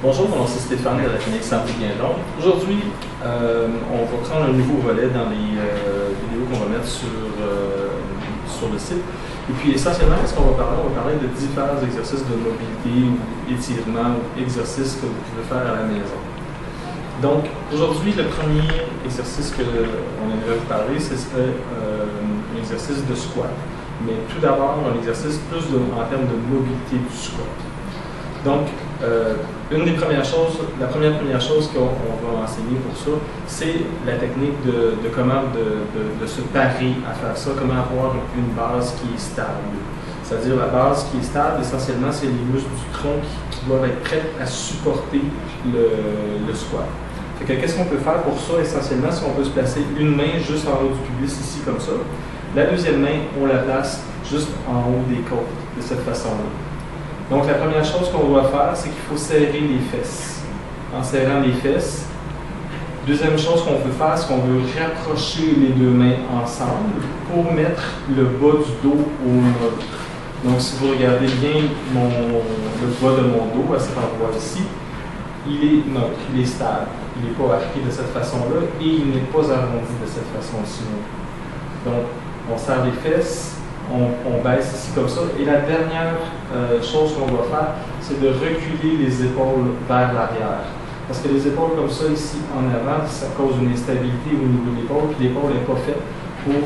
Bonjour, mon nom c'est Stéphane de la clinique Santé Guindon. Aujourd'hui, on va prendre un nouveau volet dans les vidéos qu'on va mettre sur le site. Et puis essentiellement, qu'est-ce qu'on va parler? On va parler de divers exercices de mobilité ou étirements ou exercices que vous pouvez faire à la maison. Donc aujourd'hui, le premier exercice qu'on aimerait vous parler, ce serait un exercice de squat. Mais tout d'abord, un exercice plus en termes de mobilité du squat. Donc, la première chose qu'on va enseigner pour ça, c'est la technique de comment de se parer à faire ça, comment avoir une base qui est stable. C'est-à-dire la base qui est stable, essentiellement, c'est les muscles du tronc qui doivent être prêts à supporter le squat. Fait que qu'est-ce qu'on peut faire pour ça, essentiellement, c'est qu'on peut se placer une main juste en haut du pubis, ici, comme ça. La deuxième main, on la place juste en haut des côtes, de cette façon-là. Donc, la première chose qu'on doit faire, c'est qu'il faut serrer les fesses. En serrant les fesses. Deuxième chose qu'on peut faire, c'est qu'on veut rapprocher les deux mains ensemble pour mettre le bas du dos au neutre. Donc, si vous regardez bien le bas de mon dos, à cet endroit ici, il est neutre, il est stable. Il n'est pas arqué de cette façon-là et il n'est pas arrondi de cette façon-ci. Donc, on serre les fesses. On baisse ici comme ça. Et la dernière chose qu'on doit faire, c'est de reculer les épaules vers l'arrière. Parce que les épaules comme ça, ici en avant, ça cause une instabilité au niveau de l'épaule, puis l'épaule n'est pas faite pour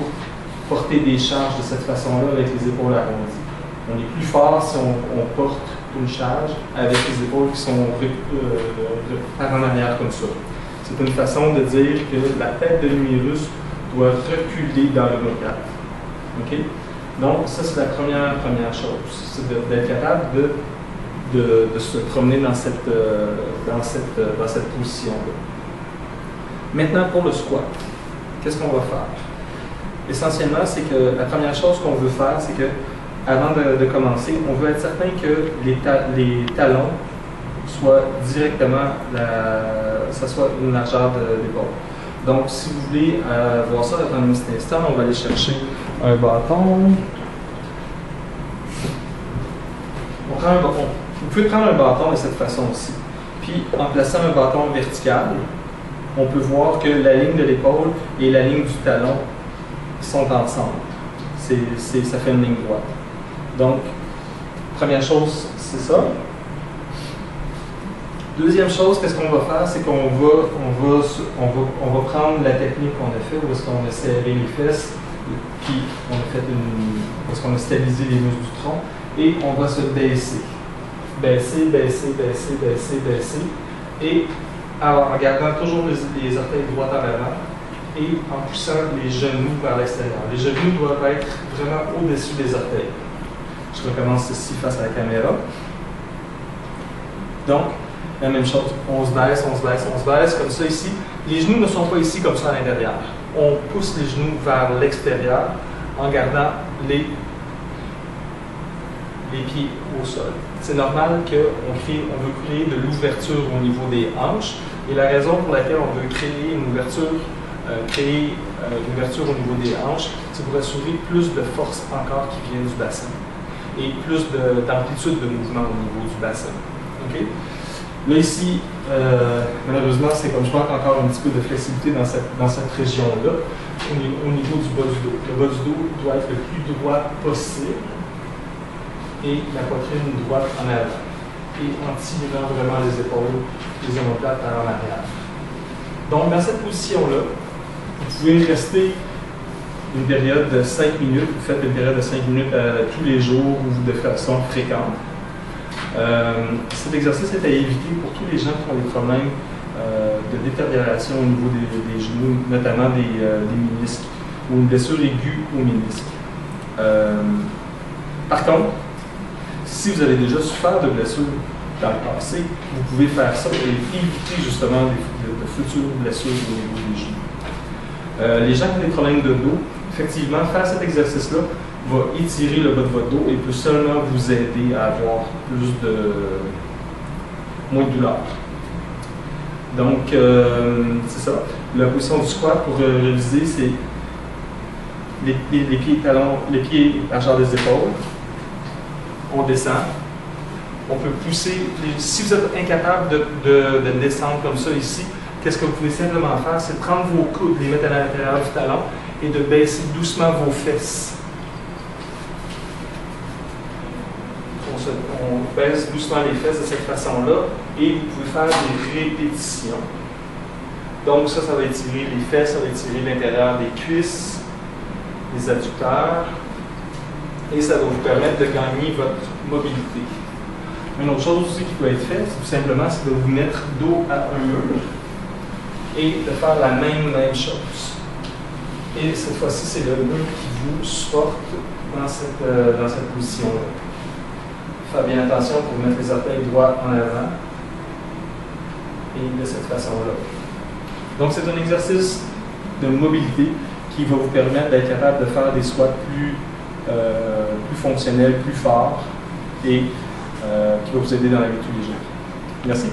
porter des charges de cette façon-là avec les épaules arrondies. On est plus fort si on porte une charge avec les épaules qui sont par en arrière comme ça. C'est une façon de dire que la tête de l'humérus doit reculer dans le l'omoplate. OK? Donc, ça, c'est la première chose, c'est d'être capable de se promener dans cette position-là. Maintenant, pour le squat, qu'est-ce qu'on va faire? Essentiellement, c'est que la première chose qu'on veut faire, c'est que avant de commencer, on veut être certain que les talons soient directement, ça soit une largeur d'épaule. Donc, si vous voulez voir ça dans un petit instant, on va aller chercher un bâton. Vous pouvez prendre un bâton de cette façon-ci. Puis, en plaçant un bâton vertical, on peut voir que la ligne de l'épaule et la ligne du talon sont ensemble. Ça fait une ligne droite. Donc, première chose, c'est ça. Deuxième chose, qu'est-ce qu'on va faire, c'est qu'on va prendre la technique qu'on a faite, où est-ce qu'on a serré les fesses, puis où est-ce qu'on a stabilisé les muscles du tronc, et on va se baisser. Baisser, baisser, baisser, baisser, baisser, et en gardant toujours les orteils droits en avant, et en poussant les genoux vers l'extérieur. Les genoux doivent être vraiment au-dessus des orteils. Je recommence ceci face à la caméra. Donc, la même chose, on se baisse, on se baisse, on se baisse, comme ça ici. Les genoux ne sont pas ici comme ça à l'intérieur. On pousse les genoux vers l'extérieur en gardant les pieds au sol. C'est normal qu'on veut créer de l'ouverture au niveau des hanches. Et la raison pour laquelle on veut créer une ouverture au niveau des hanches, c'est pour assurer plus de force encore qui vient du bassin et plus d'amplitude de mouvement au niveau du bassin. Okay? Là, ici, malheureusement, c'est comme je manque encore un petit peu de flexibilité dans cette région-là, au niveau du bas du dos. Le bas du dos doit être le plus droit possible et la poitrine droite en avant. Et en tirant vraiment les épaules, les omoplates par en arrière. Donc, dans cette position-là, vous pouvez rester une période de 5 minutes. Vous faites une période de 5 minutes tous les jours ou de façon fréquente. Cet exercice est à éviter pour tous les gens qui ont des problèmes de détérioration au niveau des genoux, notamment des ménisques, ou une blessure aiguë au ménisque. Par contre, si vous avez déjà souffert de blessures dans le passé, vous pouvez faire ça et éviter justement de futures blessures au niveau des genoux. Les gens qui ont des problèmes de dos, effectivement, faire cet exercice-là va étirer le bas de votre dos et peut seulement vous aider à avoir moins de douleur. Donc, c'est ça. La position du squat, pour réviser, c'est les pieds largeur des épaules. On descend. On peut pousser. Si vous êtes incapable de descendre comme ça ici, qu'est-ce que vous pouvez simplement faire? C'est prendre vos coudes, les mettre à l'intérieur du talon et de baisser doucement vos fesses. On baisse doucement les fesses de cette façon-là et vous pouvez faire des répétitions. Donc ça va étirer les fesses, ça va étirer l'intérieur des cuisses, les adducteurs et ça va vous permettre de gagner votre mobilité. Une autre chose aussi qui peut être faite, tout simplement, c'est de vous mettre dos à un mur et de faire la même chose. Et cette fois-ci, c'est le mur qui vous supporte dans cette position-là. Faites bien attention pour mettre les orteils droits en avant et de cette façon-là. Donc, c'est un exercice de mobilité qui va vous permettre d'être capable de faire des squats plus fonctionnels, plus forts et qui va vous aider dans la vie de tous les jours. Merci.